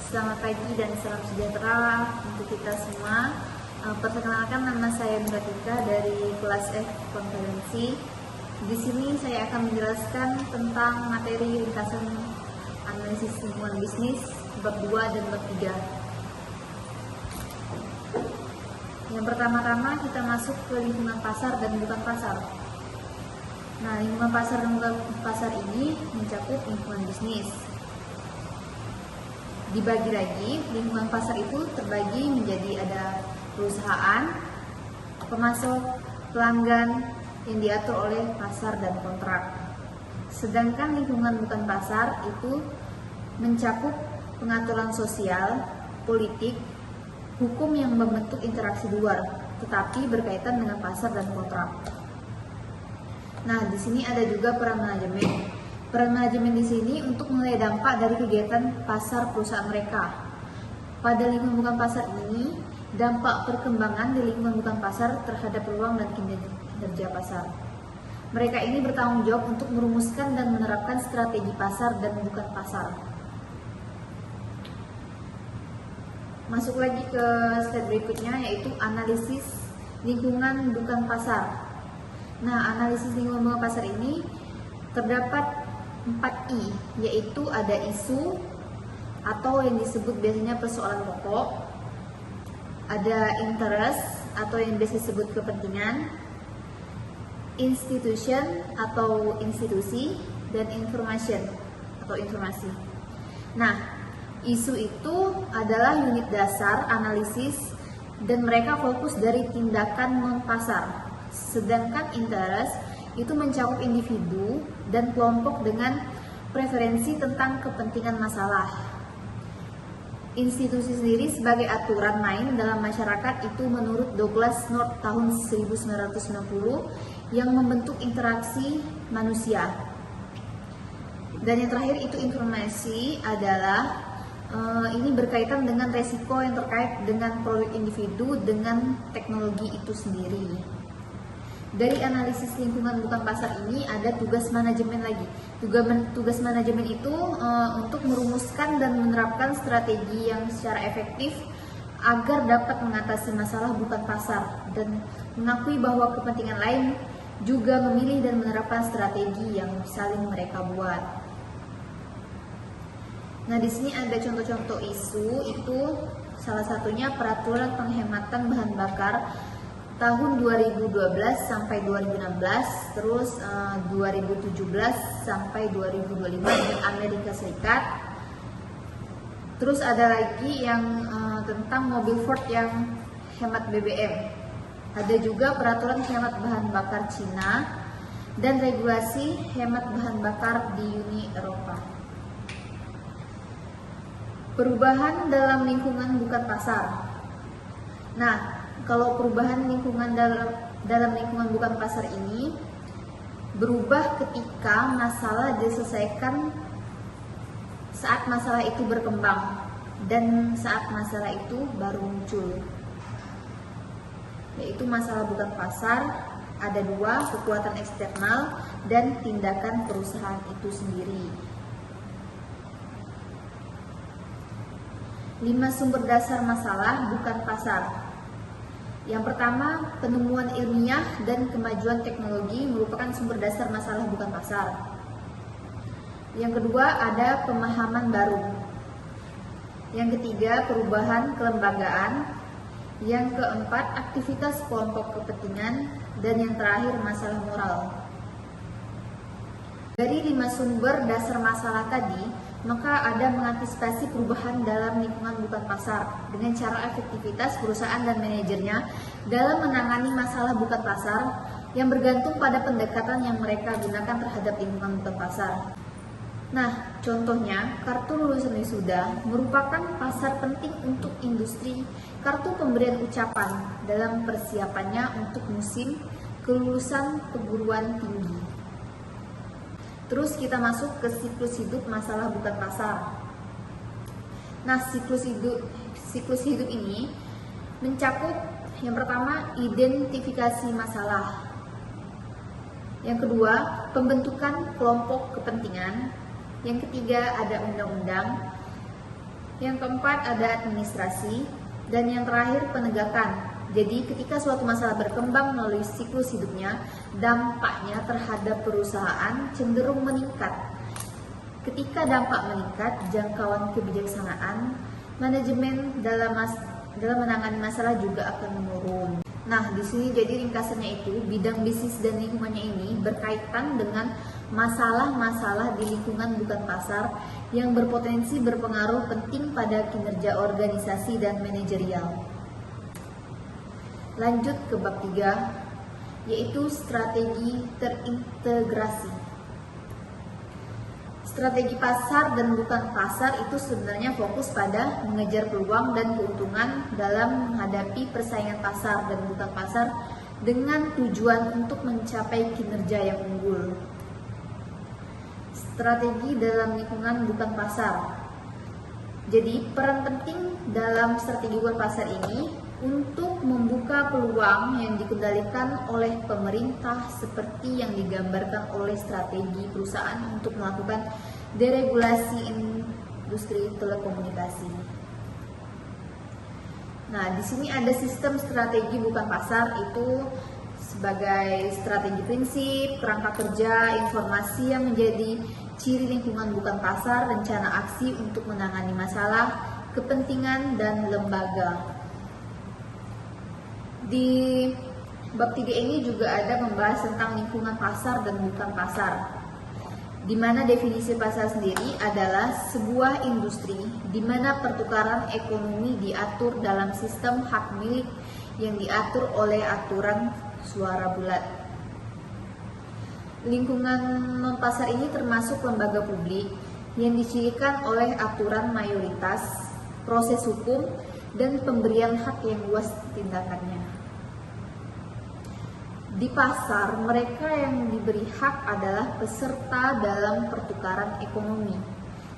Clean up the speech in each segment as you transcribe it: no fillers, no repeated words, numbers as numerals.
Selamat pagi dan salam sejahtera untuk kita semua. Perkenalkan, nama saya Miratika dari kelas F Konferensi. Di sini saya akan menjelaskan tentang materi ringkasan analisis lingkungan bisnis bab 2 dan bab 3. Yang pertama-tama kita masuk ke lingkungan pasar dan bukan pasar. Nah, lingkungan pasar dan bukan pasar ini mencakup lingkungan bisnis. Dibagi lagi, lingkungan pasar itu terbagi menjadi ada perusahaan, pemasok, pelanggan yang diatur oleh pasar dan kontrak. Sedangkan lingkungan bukan pasar itu mencakup pengaturan sosial, politik, hukum yang membentuk interaksi luar, tetapi berkaitan dengan pasar dan kontrak. Nah, di sini ada juga peran manajemen. Peran manajemen di sini untuk menilai dampak dari kegiatan pasar perusahaan mereka. Pada lingkungan bukan pasar ini, dampak perkembangan di lingkungan bukan pasar terhadap peluang dan kinerja pasar. Mereka ini bertanggung jawab untuk merumuskan dan menerapkan strategi pasar dan bukan pasar. Masuk lagi ke slide berikutnya, yaitu analisis lingkungan bukan pasar. Nah, analisis lingkungan bukan pasar ini terdapat 4I, yaitu ada isu atau yang disebut biasanya persoalan pokok, ada interest atau yang biasa disebut kepentingan, institution atau institusi, dan information atau informasi. Nah, isu itu adalah unit dasar analisis dan mereka fokus dari tindakan non-pasar. Sedangkan interest itu mencakup individu dan kelompok dengan preferensi tentang kepentingan masalah. Institusi sendiri sebagai aturan main dalam masyarakat itu menurut Douglas North tahun 1990 yang membentuk interaksi manusia. Dan yang terakhir itu informasi adalah ini berkaitan dengan resiko yang terkait dengan produk individu dengan teknologi itu sendiri. Dari analisis lingkungan bukan pasar ini ada tugas manajemen lagi. Tugas manajemen itu untuk merumuskan dan menerapkan strategi yang secara efektif agar dapat mengatasi masalah bukan pasar dan mengakui bahwa kepentingan lain juga memilih dan menerapkan strategi yang saling mereka buat. Nah, di sini ada contoh-contoh isu, itu salah satunya peraturan penghematan bahan bakar tahun 2012 sampai 2016, terus 2017 sampai 2025 di Amerika Serikat. Terus ada lagi yang tentang mobil Ford yang hemat BBM. Ada juga peraturan hemat bahan bakar Cina dan regulasi hemat bahan bakar di Uni Eropa. Perubahan dalam lingkungan bukan pasar. Nah, kalau perubahan lingkungan dalam lingkungan bukan pasar ini berubah ketika masalah diselesaikan saat masalah itu berkembang dan saat masalah itu baru muncul. Yaitu masalah bukan pasar ada dua, kekuatan eksternal dan tindakan perusahaan itu sendiri. 5 sumber dasar masalah bukan pasar. Yang pertama, penemuan ilmiah dan kemajuan teknologi merupakan sumber dasar masalah bukan pasar. Yang kedua, ada pemahaman baru. Yang ketiga, perubahan kelembagaan. Yang keempat, aktivitas kelompok kepentingan. Dan yang terakhir, masalah moral. Dari 5 sumber dasar masalah tadi, maka ada mengantisipasi perubahan dalam lingkungan bukan pasar dengan cara efektivitas perusahaan dan manajernya dalam menangani masalah bukan pasar yang bergantung pada pendekatan yang mereka gunakan terhadap lingkungan bukan pasar. Nah, contohnya kartu lulusan wisuda merupakan pasar penting untuk industri kartu pemberian ucapan dalam persiapannya untuk musim kelulusan perguruan tinggi. Terus kita masuk ke siklus hidup masalah bukan pasar. Nah, siklus hidup ini mencakup yang pertama identifikasi masalah. Yang kedua, pembentukan kelompok kepentingan. Yang ketiga, ada undang-undang. Yang keempat ada administrasi, dan yang terakhir penegakan. Jadi ketika suatu masalah berkembang melalui siklus hidupnya, dampaknya terhadap perusahaan cenderung meningkat. Ketika dampak meningkat, jangkauan kebijaksanaan manajemen dalam menangani masalah juga akan menurun. Nah, di sini jadi ringkasannya itu bidang bisnis dan lingkungannya ini berkaitan dengan masalah-masalah di lingkungan bukan pasar yang berpotensi berpengaruh penting pada kinerja organisasi dan manajerial. Lanjut ke bab 3, yaitu strategi terintegrasi. Strategi pasar dan bukan pasar itu sebenarnya fokus pada mengejar peluang dan keuntungan dalam menghadapi persaingan pasar dan bukan pasar dengan tujuan untuk mencapai kinerja yang unggul. Strategi dalam lingkungan bukan pasar. Jadi peran penting dalam strategi bukan pasar ini untuk membuka peluang yang dikendalikan oleh pemerintah seperti yang digambarkan oleh strategi perusahaan untuk melakukan deregulasi industri telekomunikasi. Nah, di sini ada sistem strategi bukan pasar itu sebagai strategi prinsip, kerangka kerja, informasi yang menjadi ciri lingkungan bukan pasar, rencana aksi untuk menangani masalah, kepentingan, dan lembaga. Di bab 3 ini juga ada membahas tentang lingkungan pasar dan bukan pasar, di mana definisi pasar sendiri adalah sebuah industri di mana pertukaran ekonomi diatur dalam sistem hak milik yang diatur oleh aturan suara bulat. Lingkungan non-pasar ini termasuk lembaga publik yang dicirikan oleh aturan mayoritas, proses hukum, dan pemberian hak yang luas tindakannya. Di pasar, mereka yang diberi hak adalah peserta dalam pertukaran ekonomi.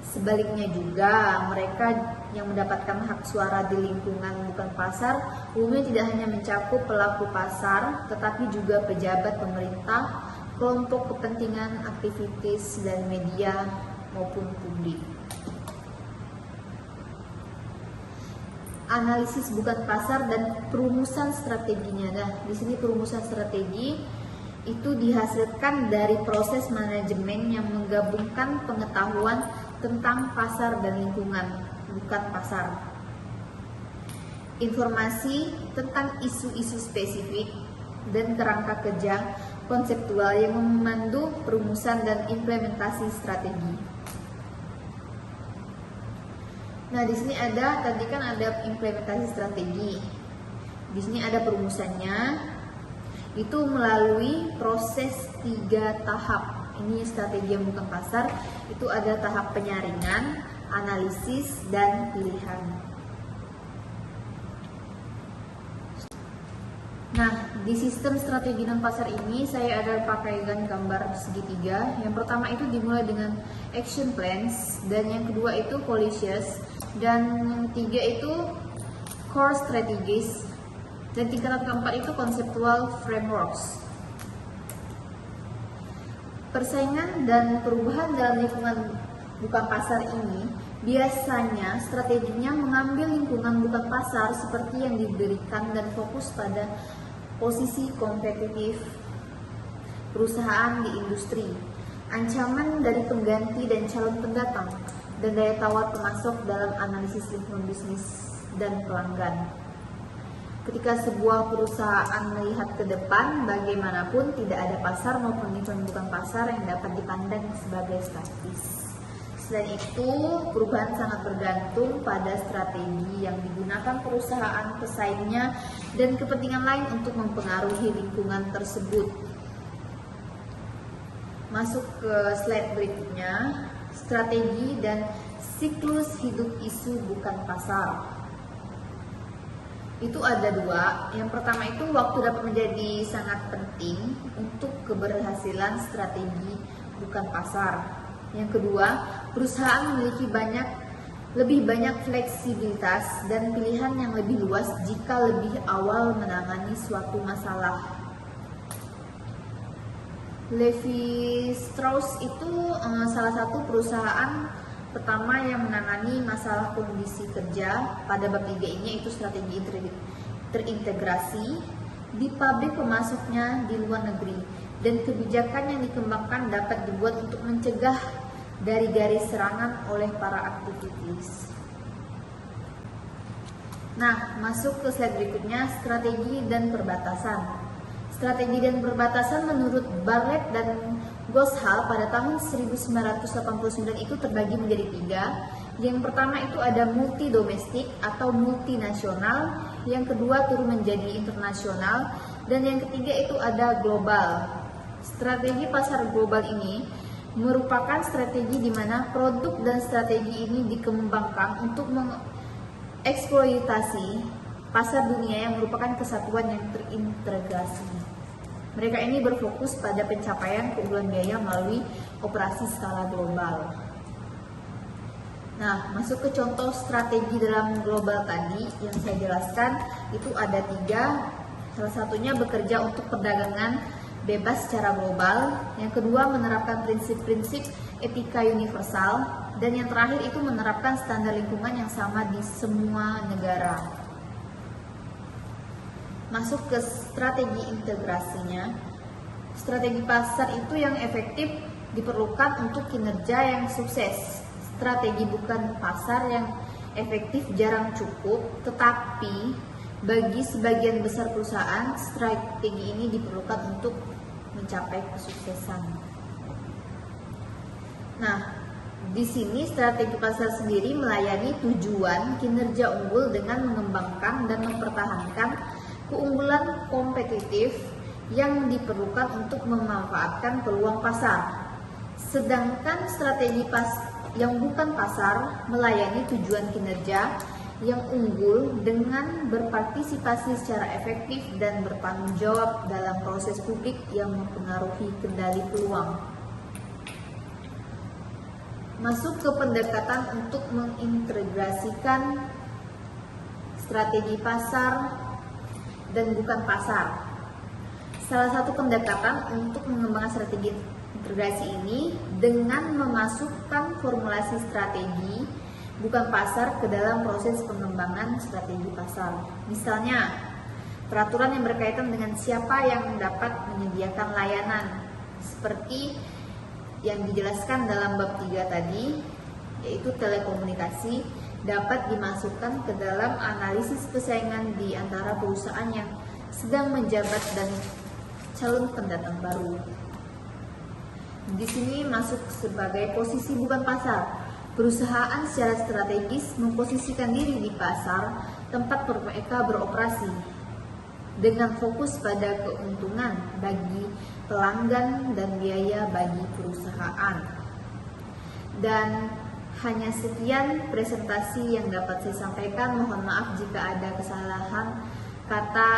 Sebaliknya juga, mereka yang mendapatkan hak suara di lingkungan bukan pasar umumnya tidak hanya mencakup pelaku pasar, tetapi juga pejabat pemerintah, kelompok kepentingan, aktivitas, dan media maupun publik. Analisis bukan pasar dan perumusan strateginya. Nah, di sini perumusan strategi itu dihasilkan dari proses manajemen yang menggabungkan pengetahuan tentang pasar dan lingkungan bukan pasar, informasi tentang isu-isu spesifik, dan kerangka kerja konseptual yang memandu perumusan dan implementasi strategi. Nah, di sini tadi kan ada implementasi strategi. Di sini ada perumusannya. Itu melalui proses 3 tahap. Ini strategi yang bukan pasar. Itu ada tahap penyaringan, analisis, dan pilihan. Nah, di sistem strategi non pasar ini saya ada pakaikan gambar segitiga. Yang pertama itu dimulai dengan action plans, dan yang kedua itu policies, dan yang ketiga itu core strategies, dan tingkatan keempat itu conceptual frameworks. Persaingan dan perubahan dalam lingkungan bukan pasar ini biasanya strateginya mengambil lingkungan bukan pasar seperti yang diberikan dan fokus pada posisi kompetitif perusahaan di industri, ancaman dari pengganti dan calon pendatang, dan daya tawar pemasok dalam analisis lingkungan bisnis dan pelanggan. Ketika sebuah perusahaan melihat ke depan, bagaimanapun tidak ada pasar maupun lingkungan bukan pasar yang dapat dipandang sebagai statis. Selain itu, perubahan sangat bergantung pada strategi yang digunakan perusahaan, pesaingnya, dan kepentingan lain untuk mempengaruhi lingkungan tersebut. Masuk ke slide berikutnya, strategi dan siklus hidup isu bukan pasar. Itu ada 2. Yang pertama itu waktu dapat menjadi sangat penting untuk keberhasilan strategi bukan pasar. Yang kedua, perusahaan memiliki lebih banyak fleksibilitas dan pilihan yang lebih luas jika lebih awal menangani suatu masalah. Levi Strauss itu salah satu perusahaan pertama yang menangani masalah kondisi kerja pada bab 3 ini yaitu strategi terintegrasi di pabrik pemasoknya di luar negeri, dan kebijakan yang dikembangkan dapat dibuat untuk mencegah dari garis serangan oleh para aktivis. Nah, masuk ke slide berikutnya, strategi dan perbatasan. Strategi dan perbatasan menurut Bartlett dan Goshal pada tahun 1989 itu terbagi menjadi 3. Yang pertama itu ada multi domestik atau multinasional, yang kedua turun menjadi internasional, dan yang ketiga itu ada global. Strategi pasar global ini merupakan strategi di mana produk dan strategi ini dikembangkan untuk mengeksploitasi pasar dunia yang merupakan kesatuan yang terintegrasi. Mereka ini berfokus pada pencapaian keunggulan biaya melalui operasi skala global. Nah, masuk ke contoh strategi dalam global tadi yang saya jelaskan, itu ada 3. Salah satunya bekerja untuk perdagangan bebas secara global, yang kedua menerapkan prinsip-prinsip etika universal, dan yang terakhir itu menerapkan standar lingkungan yang sama di semua negara. Masuk ke strategi integrasinya. Strategi pasar itu yang efektif diperlukan untuk kinerja yang sukses. Strategi bukan pasar yang efektif jarang cukup, tetapi bagi sebagian besar perusahaan strategi ini diperlukan untuk mencapai kesuksesan. Nah, di sini strategi pasar sendiri melayani tujuan kinerja unggul dengan mengembangkan dan mempertahankan keunggulan kompetitif yang diperlukan untuk memanfaatkan peluang pasar. Sedangkan strategi yang bukan pasar melayani tujuan kinerja yang unggul dengan berpartisipasi secara efektif dan bertanggung jawab dalam proses publik yang mempengaruhi kendali peluang. Masuk ke pendekatan untuk mengintegrasikan strategi pasar dan bukan pasar. Salah satu pendekatan untuk mengembangkan strategi integrasi ini dengan memasukkan formulasi strategi bukan pasar ke dalam proses pengembangan strategi pasar. Misalnya, peraturan yang berkaitan dengan siapa yang dapat menyediakan layanan, seperti yang dijelaskan dalam bab 3 tadi, yaitu telekomunikasi, dapat dimasukkan ke dalam analisis persaingan di antara perusahaan yang sedang menjabat dan calon pendatang baru. Di sini masuk sebagai posisi bukan pasar. Perusahaan secara strategis memposisikan diri di pasar tempat mereka beroperasi dengan fokus pada keuntungan bagi pelanggan dan biaya bagi perusahaan. Dan hanya sekian presentasi yang dapat saya sampaikan. Mohon maaf jika ada kesalahan kata.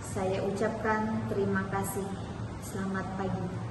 Saya ucapkan terima kasih. Selamat pagi.